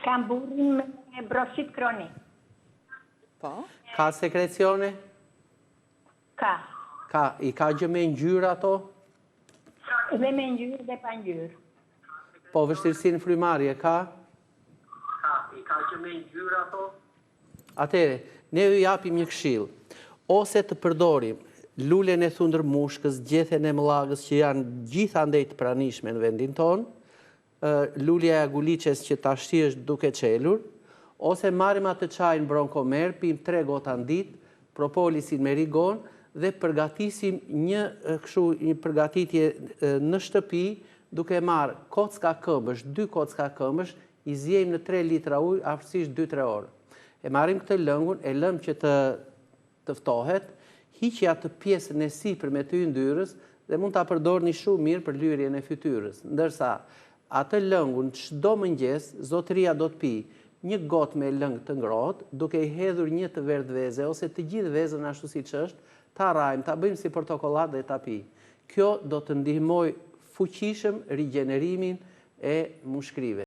Kam burrin me brosit kronik. Po? Ka sekrecione? Ka. I ka gjë me ngjyrë ato? Dhe me ngjyrë dhe pa ngjyrë. Po vështirësinë frymarrje ka? I ka që me ngjyrë ato? Atëre, ne ju japim një këshill. Ose të përdorim lulen e thundërmushkës, gjethen e mëllagës që janë gjithandej të pranishme në vendin tonë, lulja e aguliqes që tashti është duke qelur, ose marrim atë çajin bronkomer, pim 3 gota në ditë, propolisin me rigon dhe përgatisim një përgatitje në shtëpi duke marrë kocka këmbësh, 2 kocka këmbësh, i zjejmë në 3 litra ujë aftësisht 2-3 orë. E marrim këtë lëngun, e lëm që të ftohet, hiqja të pjesën e sipërme të yndyrës dhe mund ta përdorni shumë mirë për lyrjen e fytyrës. Ndërsa atë lëngun çdo mëngjes zotëria do të pi 1 gotë me lëng të ngrohtë, duke i hedhur 1 të verdh veze ose të gjithë vezën ashtu siç është, ta rrajmë, ta bëjmë si portokollat dhe ta pi. Kjo do të ndihmojë fuqishëm rigjenerimin e mushkrive.